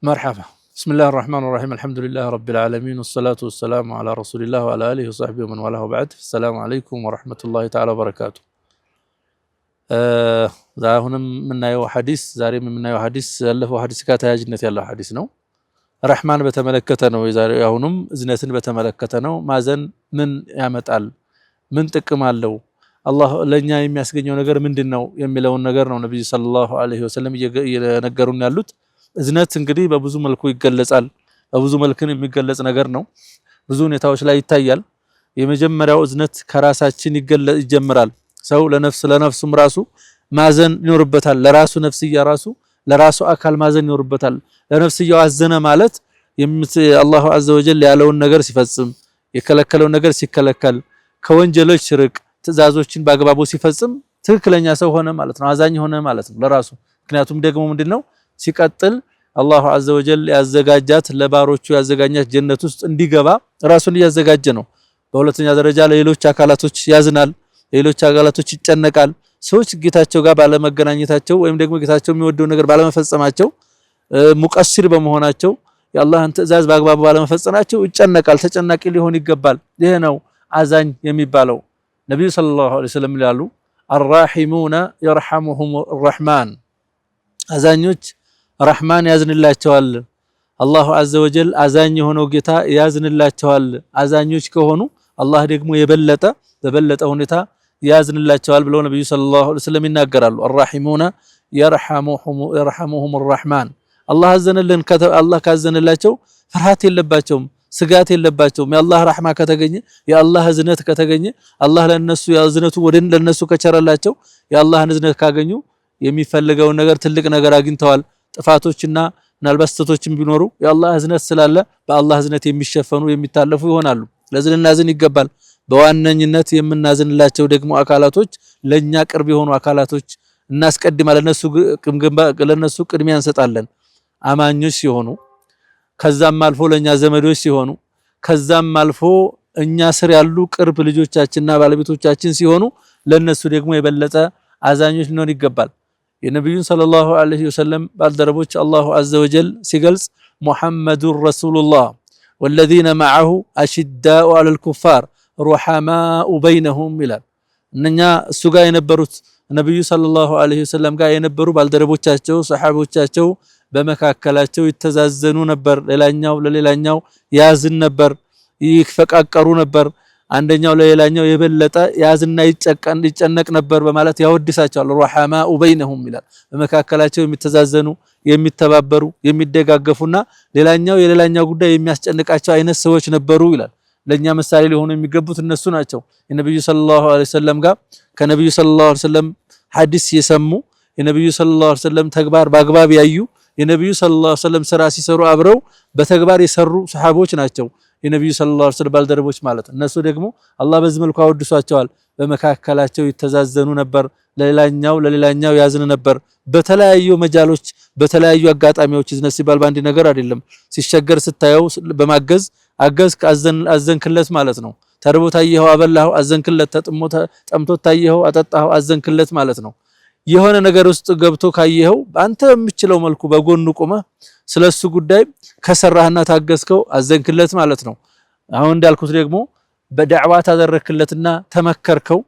مرحبا. بسم الله الرحمن الرحيم. الحمد لله رب العالمين والصلاة والسلام على رسول الله وعلى آله وصحبه ومن والاه وبعد. السلام عليكم ورحمة الله تعالى وبركاته. هنا منا حديث زاري منا حديث ألف حديث كاتهاجنة يلا حديث نو رحمن بتملكتنا ويزاري هونم زنة بتملكتنا مازن من يعمتال من تكمالو الله لن يمسكني ونجر من دينه يملون النجر النبي صلى الله عليه وسلم ينجرون يالوت እዝነት እንግዲህ በብዙ መልኩ ይገለጻል በብዙ መልኩን የሚገለጽ ነገር ነው ብዙ ሁኔታዎች ላይ ይታያል የመጀመሪያው እዝነት ከራሳችን ይጀምራል ሰው ለነፍሱም ራሱ ማዘን ይኖርበታል ለራሱ ነፍስያ ራሱ ለራሱ አካል ማዘን ይኖርበታል ለነፍስያው አዘነ ማለት አላሁ አዘ ወጀል ያለውን ነገር ሲፈጽም የከለከለውን ነገር ሲከለከል ከወንጀሎች ርቅ ትእዛዞችን በአግባቡ ሲፈጽም ትክክለኛ ሰው ሆነ ማለት ነው አዛኝ ሆነ ማለት ነው ለራሱ ምክንያቱም ደግሞ ምንድነው ሲቀጥል አላሁ አዘ ወጀል ያዘጋጃት ለባሮቹ ያዘጋኛት ጀነት ውስጥ እንዲገባ ራሱን ያዘጋጀ ነው በሁለተኛ ደረጃ ለሌሎች አካላቶች ያዝናል ለሌሎች አካላቶች ይጨነቃል ሰዎች ጌታቸው ጋር ባለመገናኘታቸው ወይም ደግሞ ጌታቸው የሚወደው ነገር ባለመፈጸማቸው ሙቀሲር በመሆናቸው የአላህን ትእዛዝ በአግባቡ ባለመፈጸማቸው ይጨነቃል ተጨናቂ ሊሆን ይገባል ይሄ ነው አዛኝ የሚባለው ነብዩ ሰለላሁ ዐለይሂ ወሰለም ይላሉ الراحمون يرحمهم الرحمن አዛኞች ረህማን ያዝንላቸዋል አላሁ አዘ ወጀል አዛኝ ሆኖ ጌታ ያዝንላቸዋል አዛኞች ከሆኑ አላህ ደግሞ በበለጠ ሁኔታ ያዝንላቸዋል ብለው ነብዩ ሰለላሁ ዐለይሂ ወሰለም ይናገራሉ الراحمون يرحمهم الرحمن አላህ አዘነልን አላህ ካዘነላቸው ፍርሃት የለባቸውም ስጋት የለባቸውም የአላህ ረህማ ከተገኘ የአላህ እዝነት ከተገኘ አላህ ለነሱ ያዝነቱ ወደን ለነሱ ከቸረላቸው የአላህን እዝነት ካገኙ የሚፈልገው ነገር ትልቅ ነገር አግኝተዋል ጥፋቶችና ናልበስተቶችም ቢኖሩ የአላህ እዝነት ስላለ በአላህ እዝነት የሚሸፈኑ የሚታለፉ ይሆናሉ ለዚህ ልናዝን ይገባል በዋነኝነት የምናዝንላቸው ደግሞ አካላቶች ለኛ ቅርብ የሆኑ አካላቶች እናስቀድማለን ለነሱ ቅድሚያ እንሰጣለን አማኞች ሲሆኑ ከዛም አልፎ ለኛ ዘመዶች ሲሆኑ ከዛም አልፎ እኛ ስር ያሉ ቅርብ ልጆቻችንና ባለቤቶቻችን ሲሆኑ ለነሱ ደግሞ የበለጠ አዛኞች ሊሆን ይገባል የነብዩን ሰለላሁ ዐለይሂ ወሰለም ባልደረቦች አላሁ አዘ ወጀል ሲገልጽ ሙሐመዱር ረሱሉላህ والذين معه اشداء على الكفار رحماء بينهم ይላል እነኛ እሱ ጋር የነበሩት ነብዩ ሰለላሁ ዐለይሂ ወሰለም ጋር የነበሩ ባልደረቦቻቸው ሰሃቦቻቸው በመካከላቸው ይተዛዘኑ ነበር ሌላኛው ለሌላኛው ያዝን ነበር ይፈቃቀሩ ነበር አንደኛው ለሌላኛው የበለጠ ያዝና ይጨነቅ ነበር በማለት ያወድሳቸዋል ረህማኡ በይነሁም ይላል በመካከላቸው የሚተዛዘኑ የሚተባበሩ የሚደጋገፉና ሌላኛው የሌላኛው ጉዳይ የሚያስጨንቃቸው አይነት ሰዎች ነበሩ ይላል ለኛ ምሳሌ ሊሆኑ የሚገቡት እነሱ ናቸው የነብዩ ሰለላሁ ዐለይሂ ወሰለም ጋር ከነብዩ ሰለላሁ ዐለይሂ ወሰለም ሐዲስ የሰሙ የነብዩ ሰለላሁ ዐለይሂ ወሰለም ተግባር በአግባብ ያዩ የነብዩ ሰለላሁ ዐለይሂ ወሰለም ስራ ሲሰሩ አብረው በተግባር የሰሩ ሰሃቦች ናቸው የነብዩ ሰለላሁ ዐለይሂ ወሰለም ባልደረቦች ማለት እነሱ ደግሞ አላህ በዚህ መልኩ አወድሷቸዋል በመካከላቸው ይተዛዘኑ ነበር ለሌላኛው ያዝን ነበር በተለያዩ መጃሎች በተለያዩ አጋጣሚዎች እዝነት ሲባል ባንዲ ነገር አይደለም ሲሸገር ስታየው በማገዝ አገዝ አዘንክለት ማለት ነው ተርቦ ታየው አበላው አዘንክለት ጠምቶ ታየው አጠጣው አዘንክለት ማለት ነው የሆነ ነገር ውስጥ ገብቶ ካየው አንተ የምትችለው መልኩ በጎኑ ቆመ ስለሱ ጉዳይ ከሰራህና ታገዝከው አዘንክለት ማለት ነው አሁን እንዳልኩት ደግሞ በዳዕዋ ታደረክለትና ተመከርከው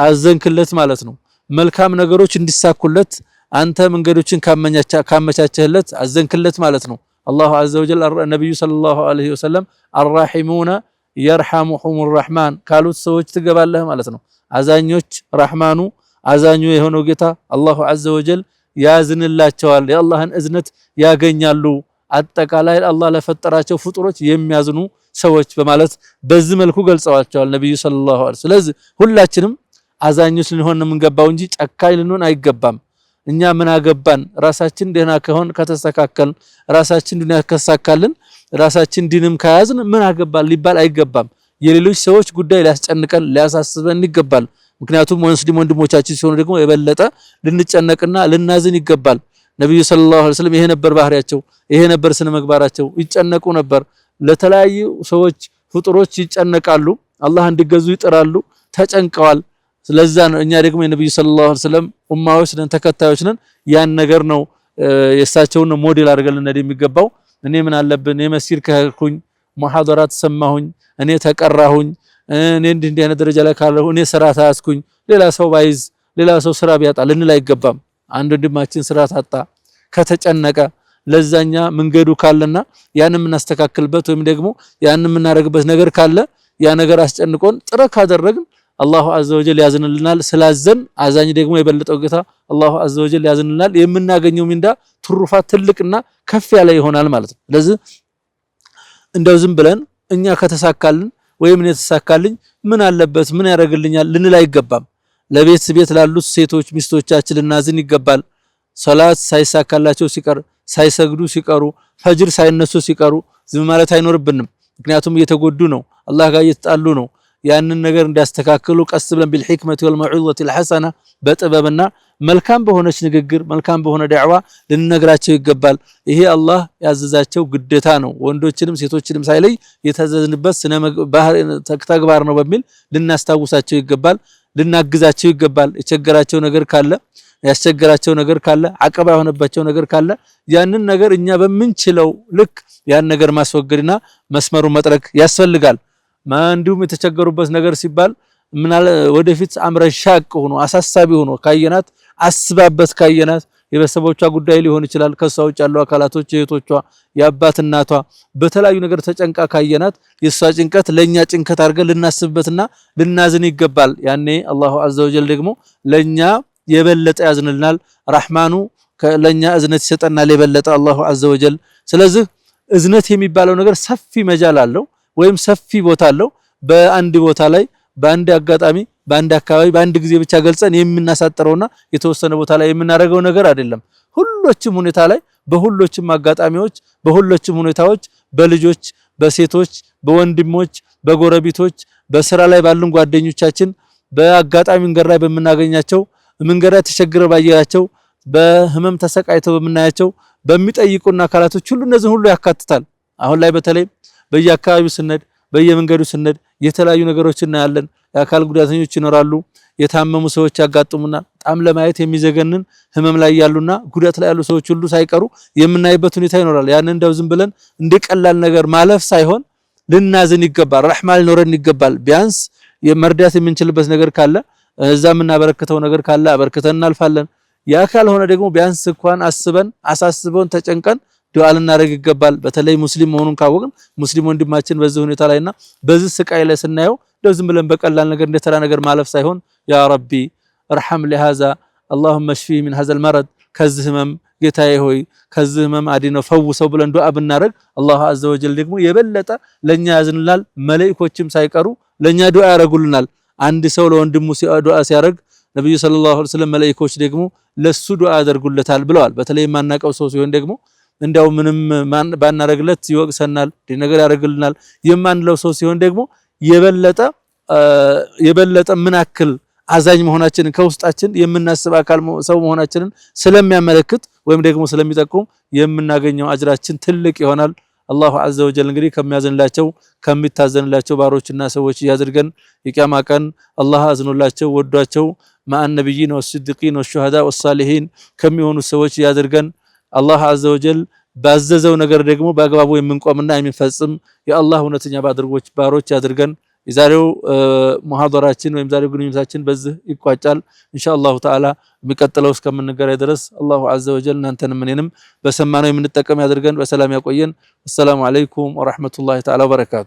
አዘንክለት ማለት ነው መልካም ነገሮች እንዲሳኩለት አንተ መንገዶችን ካመቻቸህለት አዘንክለት ማለት ነው አላሁ አዘ ወጀል ነብዩ ሰለላሁ ዐለይሂ ወሰለም الراحمون يرحمهم الرحمن ካሉት ሰዎች ትገባለህ ማለት ነው አዛኞች ረህማኑ አዛኙ የሆነው ጌታ አላሁ አዘ ወጀል ያዝንላቸዋል የአላህን እዝነት ያገኛሉ አጠቃላይ አላህ ለፈጠራቸው ፍጡሮች የሚያዝኑ ሰዎች በማለት በዚህ መልኩ ገልጸዋቸዋል ነብዩ ሰለላሁ ዐለይሂ ወሰለም ስለዚህ ሁላችንም አዛኞች ልንሆን የምንገባው እንጂ ጨካኝ ልንሆን አይገባም እኛ ምን አገባን ራሳችን ደህና ከሆን ከተስተካከል ራሳችን ዱንያ ከሳካልን ራሳችን ዲንም ከያዝን ምን አገባን ሊባል አይገባም የሌሎች ሰዎች ጉዳይ ሊያስጨንቀን ሊያሳስበን ይገባል ምክንያቱም ሙስሊም ወንድሞቻችን ሲሆኑ ደግሞ የበለጠ ልንጨነቅና ልናዝን ይገባል ነብዩ ሰለላሁ ዐለይሂ ወሰለም ይሄ ነበር ባህሪያቸው ይሄ ነበር ስነ ምግባራቸው ይጨነቁ ነበር ለተለያዩ ሰዎች ፍጡሮች ይጨነቃሉ አላህ እንዲገዙ ይጥራሉ ተጨንቀዋል ስለዛ ነው እኛ ደግሞ የነብዩ ሰለላሁ ዐለይሂ ወሰለም ኡማዎች ነን ተከታዮች ነን ያን ነገር ነው የሳቸውን ሞዴል አድርገን ልንሄድ የሚገባው። እኔ ምን አለብን የመስጊድ ከሄድኩኝ ሙሐደራት ሰማሁኝ እኔ ተቀራሁኝ እኔ እንዲህ አይነት ደረጃ ላይ ካለሁ እኔ ስራ ታስኩኝ ሌላ ሰው ባይዝ ሌላ ሰው ስራ ቢያጣ ልንል አይገባም። አንድ ወንድማችን ስራ ታጣ ከተጨነቀ ለዛኛ መንገዱ ካለና ያን የምናስተካክልበት ወይም ደግሞ ያን የምናደርግበት ነገር ካለ ያ ነገር አስጨንቆን ጥረት ካደረግን አላሁ አዘ ወጀል ያዝንልናል። ስላዘን አዛኝ ደግሞ የበለጠው ጌታ አላሁ አዘ ወጀል ያዝንልናል። የምናገኘው ሚንዳ ትሩፋት ትልቅና ከፍ ያለ ይሆናል ማለት ነው። ስለዚህ እንደው ዝም ብለን እኛ ከተሳካልን ወይም እኔ ተሳካልኝ ምን አለበት ምን ያደርግልኛል ልንል አይገባም። ለቤት ላሉት ሴቶች ሚስቶቻችን ልናዝን ይገባል። ሶላት ሳይሳካላቸው ሲቀር ሳይሰግዱ ሲቀሩ ፈጅር ሳይነሱ ሲቀሩ ዝም ማለት አይኖርብንም። ምክንያቱም እየተጎዱ ነው፣ አላህ ጋር እየተጣሉ ነው። ያንን ነገር እንዲያስተካክሉ ቀስ ብለን بالحكمة والموعظة الحسنة በጥበብና መልካም በሆነች ንግግር መልካም በሆነ ዳዕዋ ልንነግራቸው ይገባል። ይሄ አላህ ያዘዛቸው ግዴታ ነው። ወንዶችንም ሴቶችንም ሳይለይ የተዘዝንበት ስነ ተግባር ነው በሚል ልናስታውሳቸው ይገባል፣ ልናግዛቸው ይገባል። የቸገራቸው ነገር ካለ ያስቸገራቸው ነገር ካለ አቀባ የሆነባቸው ነገር ካለ ያንን ነገር እኛ በምንችለው ልክ ያን ነገር ማስወገድና መስመሩን መጥረግ ያስፈልጋል። እንዲሁም የተቸገሩበት ነገር ሲባል ምናለ ወደፊት አምረ ሻቅ ሆኖ አሳሳቢ ሆኖ ካየናት አስባበት ካየናት የቤተሰቦቿ ጉዳይ ሊሆን ይችላል። ከሷ ውጭ ያሉ አካላቶች እህቶቿ የአባት እናቷ በተለያዩ ነገር ተጨንቃ ካየናት የሷ ጭንቀት ለኛ ጭንቀት አድርገን ልናስብበትና ልናዝን ይገባል። ያኔ አላሁ አዘ ወጀል ደግሞ ለኛ የበለጠ ያዝንልናል። ረህማኑ ለኛ እዝነት ይሰጠናል የበለጠ አላሁ አዘ ወጀል። ስለዚህ እዝነት የሚባለው ነገር ሰፊ መጃል አለው ወይም ሰፊ ቦታ አለው። በአንድ ቦታ ላይ በአንድ አጋጣሚ በአንድ አካባቢ በአንድ ጊዜ ብቻ ገልጸን የምናሳጥረውና የተወሰነ ቦታ ላይ የምናደርገው ነገር አይደለም። ሁሎችም ሁኔታ ላይ በሁሎችም አጋጣሚዎች በሁሎችም ሁኔታዎች በልጆች በሴቶች በወንድሞች በጎረቤቶች በስራ ላይ ባሉን ጓደኞቻችን በአጋጣሚ መንገድ ላይ በምናገኛቸው መንገድ ላይ ተቸግረው ባየራቸው በህመም ተሰቃይተው በምናያቸው በሚጠይቁና አካላቶች ሁሉ እነዚህ ሁሉ ያካትታል። አሁን ላይ በተለይ በየአካባቢው ስነድ በየመንገዱ ስነድ የተለያዩ ነገሮች እናያለን። የአካል ጉዳተኞች ይኖራሉ፣ የታመሙ ሰዎች ያጋጥሙናል። በጣም ለማየት የሚዘገንን ህመም ላይ ያሉና ጉዳት ላይ ያሉ ሰዎች ሁሉ ሳይቀሩ የምናይበት ሁኔታ ይኖራል። ያን እንደው ዝም ብለን እንደቀላል ነገር ማለፍ ሳይሆን ልናዝን ይገባል፣ ረህማ ሊኖረን ይገባል። ቢያንስ የመርዳት የምንችልበት ነገር ካለ እዛ የምናበረክተው ነገር ካለ አበርክተን እናልፋለን። ያ ካልሆነ ደግሞ ቢያንስ እንኳን አስበን አሳስበን ተጨንቀን ዱዓ ልናደርግ ይገባል። በተለይ ሙስሊም መሆኑን ካወቅን ሙስሊም ወንድማችን በዚህ ሁኔታ ላይና በዚህ ስቃይ ላይ ስናየው እንደው ዝም ብለን በቀላል ነገር እንደተራ ነገር ማለፍ ሳይሆን ያ ረቢ እርሐም ለሃዛ اللهم اشفيه من هذا المرض ከዚህ ህመም ጌታዬ ሆይ ከዚህ ህመም አድነው ፈውሰው ብለን ዱዓ ብናደርግ አላህ አዘ ወጀል ደግሞ የበለጠ ለኛ ያዝንላል። መላእክቶችም ሳይቀሩ ለኛ ዱዓ ያደርጉልናል። አንድ ሰው ለወንድሙ ዱዓ ሲያደርግ ነብዩ ሰለላሁ ዐለይሂ ወሰለም መላእክቶች ደግሞ ለሱ ዱዓ ያደርጉለታል ብለዋል። በተለይ የማናቀው ሰው ሲሆን ደግሞ እንዳው ምንም ባናረግለት ይወቅሰናል፣ ነገር ያደርግልናል። የማንለው ሰው ሲሆን ደግሞ የበለጠ ምንአክል አዛኝ መሆናችንን ከውስጣችን የምናስብ አካል ሰው መሆናችንን ስለሚያመለክት ወይም ደግሞ ስለሚጠቁም የምናገኘው አጅራችን ትልቅ ይሆናል። አላሁ አዘ ወጀል እንግዲህ ከሚያዝንላቸው ከሚታዘንላቸው ባሮችና ሰዎች ያድርገን። የቂያማ ቀን አላህ አዝኖላቸው ወዷቸው ማአን ነብይን ወስዲቂን ወሹሃዳ ወሳሊሂን ከሚሆኑ ሰዎች ያድርገን። አላህ አዘ ወጀል ባዘዘው ነገር ደግሞ በአግባቡ የምንቆምና የምንፈጽም የአላህ እውነተኛ ባሮች ያድርገን። የዛሬው ሙሐደራችን ወይም ዛሬው ግንኙነታችን በዚህ ይቋጫል። ኢንሻአላሁ ተዓላ የሚቀጥለው እስከምንገናኝ ድረስ አላሁ አዘ ወጀል እናንተንም እኔንም በሰማነው የምንጠቀም ያድርገን። በሰላም ያቆየን። አሰላሙ አለይኩም ወራህመቱላሂ ተዓላ ወበረካቱ።